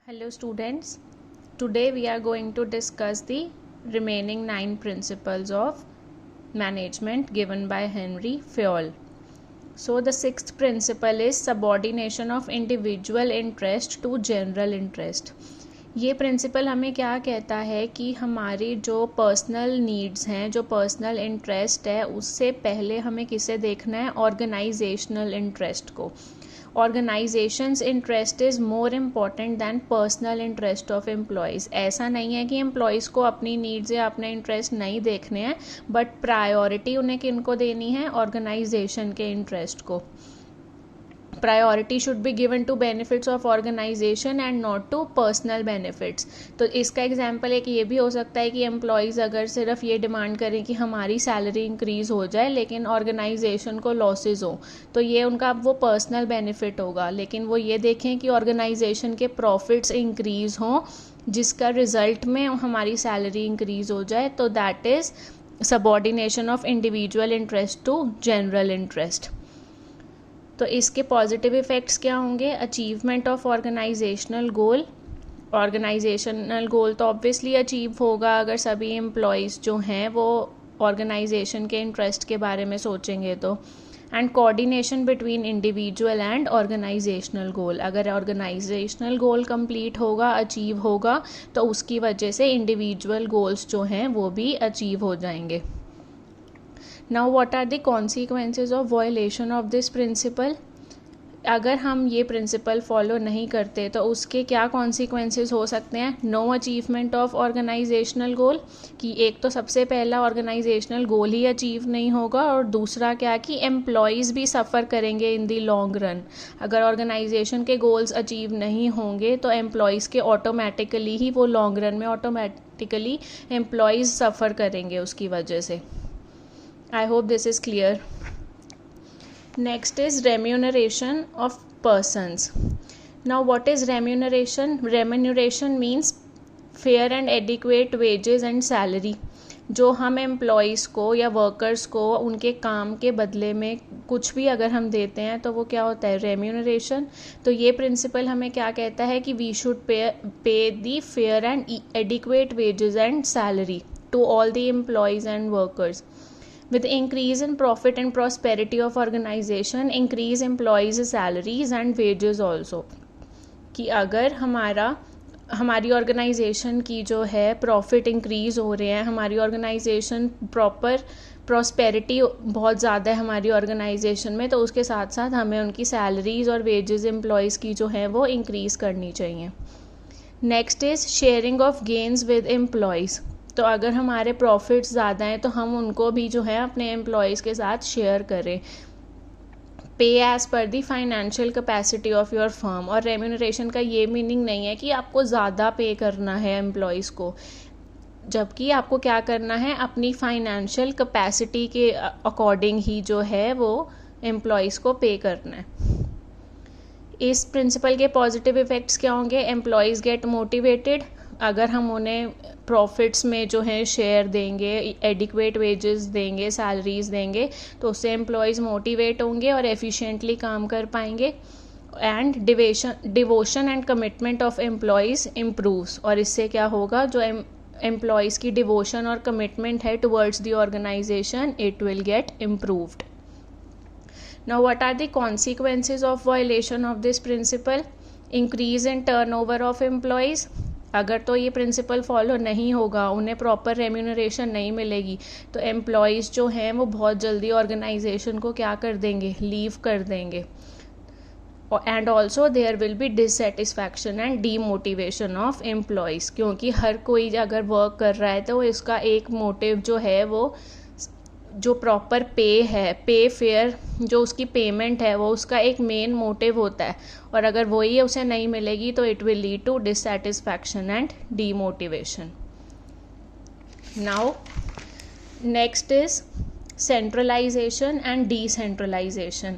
Hello students, today we are going to discuss the remaining 9 principles of management given by Henry Fayol. So the sixth principle is subordination of individual interest to general interest. ये principal हमें क्या कहता है कि हमारी जो personal needs हैं, जो पर्सनल इंटरेस्ट है, उससे पहले हमें किसे देखना है, ऑर्गेनाइजेशनल इंटरेस्ट को. Organisations interest is more important than personal interest of employees. ऐसा नहीं है कि एम्प्लॉयज़ को अपनी नीड्स या अपने इंटरेस्ट नहीं देखने हैं, बट प्रायोरिटी उन्हें किनको देनी है, ऑर्गेनाइजेशन के इंटरेस्ट को. Priority should be given to benefits of organisation and not to personal benefits. तो इसका एग्जांपल एक ये भी हो सकता है कि एम्प्लॉयज़ अगर सिर्फ ये डिमांड करें कि हमारी सैलरी इंक्रीज़ हो जाए लेकिन ऑर्गेनाइजेशन को लॉसेज हो, तो ये उनका वो पर्सनल बेनिफिट होगा. लेकिन वो ये देखें कि ऑर्गेनाइजेशन के प्रॉफिट्स इंक्रीज़ हों जिसका रिजल्ट में हमारी सैलरी इंक्रीज़ हो जाए, तो that is subordination of individual interest to general interest. तो इसके पॉजिटिव इफ़ेक्ट्स क्या होंगे? Achievement of organizational goal. Organizational goal तो ऑब्वियसली अचीव होगा अगर सभी एम्प्लॉयज़ जो हैं वो ऑर्गेनाइजेशन के इंटरेस्ट के बारे में सोचेंगे तो. And coordination between individual and organizational goal. अगर ऑर्गेनाइजेशनल गोल कंप्लीट होगा, अचीव होगा, तो उसकी वजह से इंडिविजुअल गोल्स जो हैं वो भी अचीव हो जाएंगे. Now what are the consequences of violation of this principle? अगर हम ये प्रिंसिपल फॉलो नहीं करते तो उसके क्या कॉन्सिक्वेंसेस हो सकते हैं? नो अचीवमेंट ऑफ ऑर्गेनाइजेशनल गोल, कि एक तो सबसे पहला ऑर्गेनाइजेशनल गोल ही अचीव नहीं होगा, और दूसरा क्या कि एम्प्लॉयज़ भी सफ़र करेंगे इन दी लॉन्ग रन. अगर ऑर्गेनाइजेशन के गोल्स अचीव नहीं होंगे तो एम्प्लॉयज़ के ऑटोमेटिकली ही वो लॉन्ग रन में ऑटोमेटिकली एम्प्लॉयज़ सफ़र करेंगे उसकी वजह से. I hope this is clear. Next is remuneration of persons. Now what is remuneration? Remuneration means fair and adequate wages and salary. जो हम एम्प्लॉयज़ को या वर्कर्स को उनके काम के बदले में कुछ भी अगर हम देते हैं तो वो क्या होता है? रेम्यूनरेशन. तो ये प्रिंसिपल हमें क्या कहता है कि we should pay the fair and adequate wages and salary to all the employees and workers. With increase in profit and prosperity of organization, increase employees' salaries and wages also. कि अगर हमारी organisation की जो है profit increase हो रहे हैं, हमारी ऑर्गेनाइजेशन प्रॉपर प्रॉस्पेरिटी बहुत ज़्यादा है हमारी ऑर्गेनाइजेशन में, तो उसके साथ साथ हमें उनकी सैलरीज़ और वेजेस एम्प्लॉयज़ की जो है वो इंक्रीज़ करनी चाहिए. Next is sharing of gains with employees. तो अगर हमारे प्रॉफिट्स ज़्यादा हैं तो हम उनको भी जो है अपने एम्प्लॉयज़ के साथ शेयर करें. पे as per the financial capacity of your firm. और रेम्यूनरेशन का ये मीनिंग नहीं है कि आपको ज़्यादा पे करना है एम्प्लॉयज़ को, जबकि आपको क्या करना है, अपनी फाइनेंशियल कैपेसिटी के अकॉर्डिंग ही जो है वो एम्प्लॉयज़ को पे करना है. इस प्रिंसिपल के पॉजिटिव इफ़ेक्ट्स क्या होंगे? Employees get motivated. अगर हम उन्हें प्रॉफिट्स में जो है शेयर देंगे, एडिक्वेट वेजेस देंगे, सैलरीज देंगे, तो उससे एम्प्लॉयज़ मोटिवेट होंगे और एफिशिएंटली काम कर पाएंगे. And devotion and commitment of employees improves. और इससे क्या होगा, जो एम्प्लॉयज़ की डिवोशन और कमिटमेंट है towards the organisation, it will get improved. Now what are the consequences of violation of this principle? Increase in turnover of employees. अगर तो ये प्रिंसिपल फॉलो नहीं होगा, उन्हें प्रॉपर रेम्यूनरेशन नहीं मिलेगी, तो एम्प्लॉयज़ जो हैं वो बहुत जल्दी ऑर्गेनाइजेशन को क्या कर देंगे, लीव कर देंगे. And also there will be dissatisfaction and demotivation of employees. क्योंकि हर कोई अगर वर्क कर रहा है तो इसका एक मोटिव जो है वो जो प्रॉपर पे है, पे फेयर जो उसकी पेमेंट है, वो उसका एक मेन मोटिव होता है. और अगर वही उसे नहीं मिलेगी तो it will lead to dissatisfaction and demotivation. Now next is centralisation and decentralisation.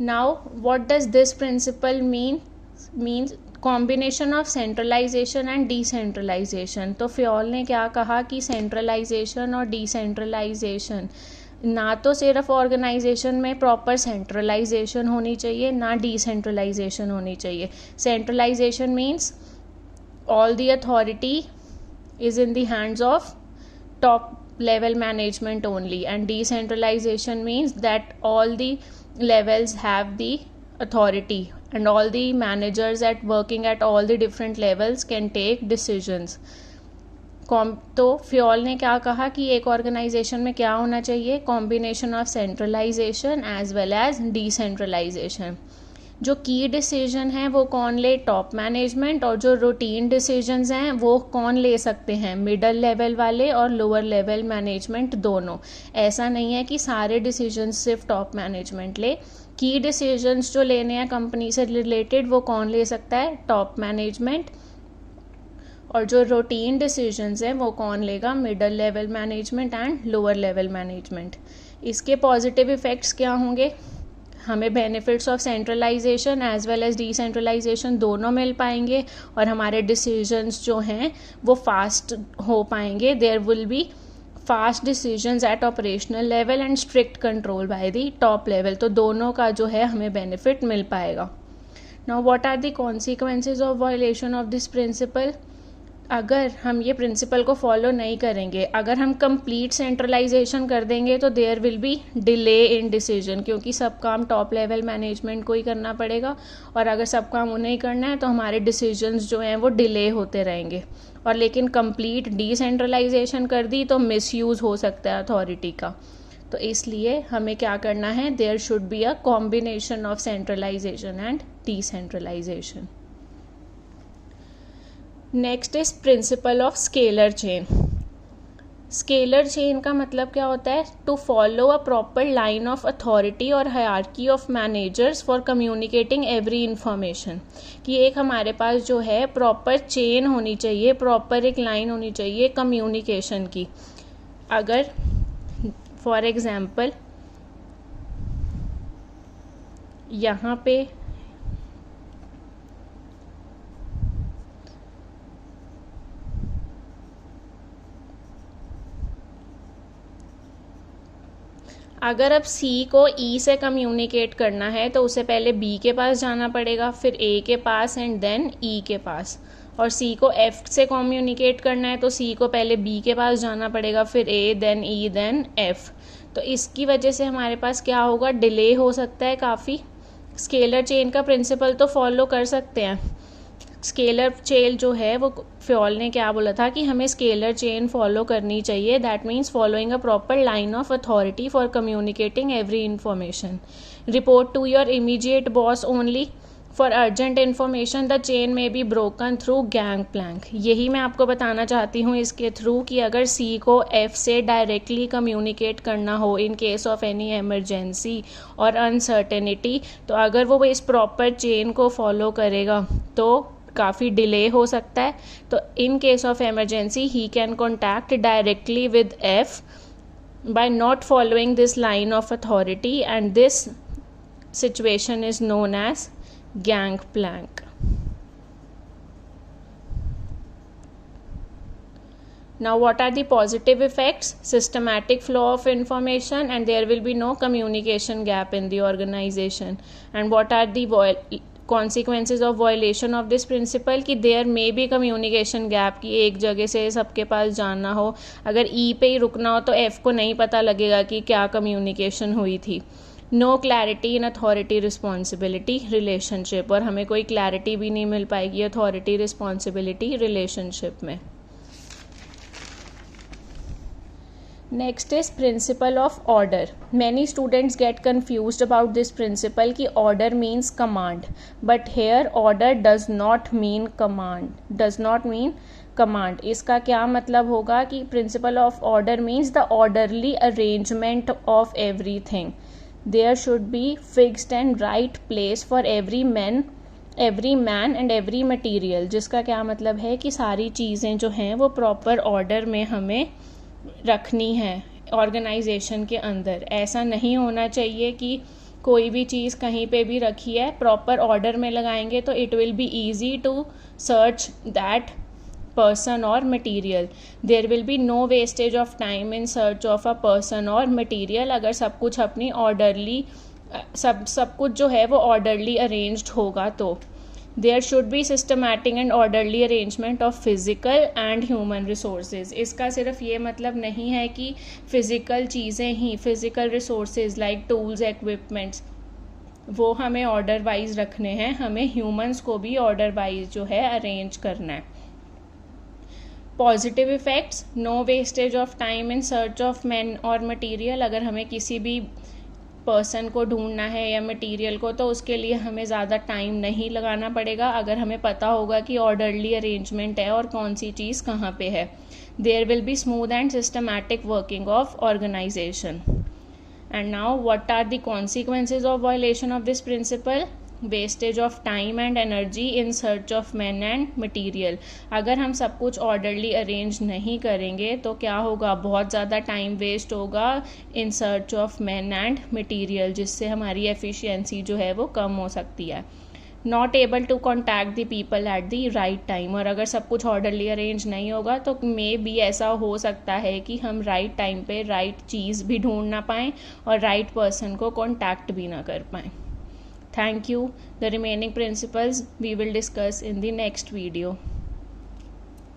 Now what does this principle means combination of centralisation and decentralisation. तो फ्योल ने क्या कहा कि सेंट्रलाइजेशन और डिसेंट्रलाइजेशन, ना तो सिर्फ ऑर्गेनाइजेशन में प्रॉपर सेंट्रलाइजेशन होनी चाहिए, ना डिसेंट्रलाइजेशन होनी चाहिए. Centralisation means all the authority is in the hands of top level management only, and decentralization means that all the levels have the authority and all the managers at working at all the different levels can take decisions. तो Fayol ने क्या कहा कि एक organisation में क्या होना चाहिए, combination of centralisation as well as decentralisation. जो की डिसीजन है वो कौन ले, टॉप मैनेजमेंट, और जो रूटीन डिसीजंस हैं वो कौन ले सकते हैं, मिडल लेवल वाले और लोअर लेवल मैनेजमेंट दोनों. ऐसा नहीं है कि सारे डिसीजंस सिर्फ टॉप मैनेजमेंट ले. की डिसीजंस जो लेने हैं कंपनी से रिलेटेड वो कौन ले सकता है, टॉप मैनेजमेंट, और जो रूटीन डिसीजंस हैं वो कौन लेगा, middle level management and lower level management. इसके पॉजिटिव इफ़ेक्ट्स क्या होंगे, हमें benefits of centralisation as well as decentralisation दोनों मिल पाएंगे और हमारे डिसीजंस जो हैं वो फास्ट हो पाएंगे. There will be fast decisions at operational level and strict control by the top level. तो दोनों का जो है हमें बेनिफिट मिल पाएगा. Now what are the consequences of violation of this principle. अगर हम ये प्रिंसिपल को फॉलो नहीं करेंगे, अगर हम कंप्लीट सेंट्रलाइजेशन कर देंगे तो there will be delay in decision, क्योंकि सब काम टॉप लेवल मैनेजमेंट को ही करना पड़ेगा और अगर सब काम उन्हें ही करना है तो हमारे डिसीजंस जो हैं वो डिले होते रहेंगे. और लेकिन कंप्लीट डिसेंट्रलाइजेशन कर दी तो मिसयूज़ हो सकता है अथॉरिटी का. तो इसलिए हमें क्या करना है, there should be a combination of centralisation and decentralization. Next is principle of scalar chain. Scalar chain का मतलब क्या होता है, to follow a proper line of authority और hierarchy of managers for communicating every information. कि एक हमारे पास जो है प्रॉपर चेन होनी चाहिए, प्रॉपर एक लाइन होनी चाहिए कम्युनिकेशन की. अगर फॉर एग्जाम्पल यहाँ पे अगर अब C को E से कम्युनिकेट करना है तो उसे पहले B के पास जाना पड़ेगा, फिर A के पास एंड देन E के पास. और C को F से कम्युनिकेट करना है तो C को पहले B के पास जाना पड़ेगा, फिर A then E then F. तो इसकी वजह से हमारे पास क्या होगा, डिले हो सकता है काफ़ी. स्केलर चेन का प्रिंसिपल तो फॉलो कर सकते हैं. स्केलर चेन जो है वो फ्योल ने क्या बोला था कि हमें स्केलर चेन फॉलो करनी चाहिए. That means following a proper line of authority for communicating every information. Report to your immediate boss only. For urgent information the chain may be broken through gangplank. यही मैं आपको बताना चाहती हूँ इसके through कि अगर C को F से डायरेक्टली कम्युनिकेट करना हो in case of any emergency और अनसर्टेनिटी, तो अगर वो इस प्रॉपर चेन को फॉलो करेगा तो काफ़ी डिले हो सकता है. तो in case of emergency he can contact directly with F by not following this line of authority, and this situation is known as gangplank. Now what are the positive effects? Systematic flow of information and there will be no communication gap in the organization. And what are the consequences of violation of this principle? कि there may be communication gap, कि एक जगह से सबके पास जाना हो, अगर E पे ही रुकना हो तो F को नहीं पता लगेगा कि क्या communication हुई थी. No clarity in authority responsibility relationship, और हमें कोई क्लैरिटी भी नहीं मिल पाएगी अथॉरिटी रिस्पॉन्सिबिलिटी रिलेशनशिप में. Next is principle of order. Many students get confused about this principle कि order means command, but here order does not mean command, does not mean command. इसका क्या मतलब होगा कि principle of order means the orderly arrangement of everything. There should be fixed and right place for every man and every material. जिसका क्या मतलब है कि सारी चीज़ें जो हैं वो प्रॉपर ऑर्डर में हमें रखनी है ऑर्गेनाइजेशन के अंदर. ऐसा नहीं होना चाहिए कि कोई भी चीज़ कहीं पे भी रखी है, प्रॉपर ऑर्डर में लगाएंगे तो it will be easy to search that person or material. There will be no wastage of time in search of a person or material. अगर सब कुछ अपनी ऑर्डरली सब कुछ जो है वो ऑर्डरली अरेंज्ड होगा तो. There should be systematic and orderly arrangement of physical and human resources. इसका सिर्फ ये मतलब नहीं है कि फिजिकल चीज़ें ही, physical resources like tools, equipments, वो हमें ऑर्डर वाइज रखने हैं, हमें ह्यूमंस को भी ऑर्डर वाइज जो है अरेंज करना है। Positive effects, no wastage of time in search of man और मटेरियल। अगर हमें किसी भी पर्सन को ढूंढना है या मटेरियल को, तो उसके लिए हमें ज़्यादा टाइम नहीं लगाना पड़ेगा अगर हमें पता होगा कि ऑर्डरली अरेंजमेंट है और कौन सी चीज़ कहाँ पे है। There will be smooth and systematic working of organisation. And now, what are the consequences of violation of this principle? Wastage of time and energy in search of men and material। अगर हम सब कुछ orderly arrange नहीं करेंगे तो क्या होगा, बहुत ज़्यादा टाइम वेस्ट होगा इन search of man and material, जिससे हमारी एफिशिएंसी जो है वो कम हो सकती है। Not able to contact the people at the right time. और अगर सब कुछ ऑर्डरली अरेंज नहीं होगा तो मे भी ऐसा हो सकता है कि हम राइट टाइम पे राइट चीज़ भी ढूंढ ना पाएँ और राइट पर्सन को कॉन्टैक्ट भी ना कर पाएँ। Thank you. The remaining principles we will discuss in the next video.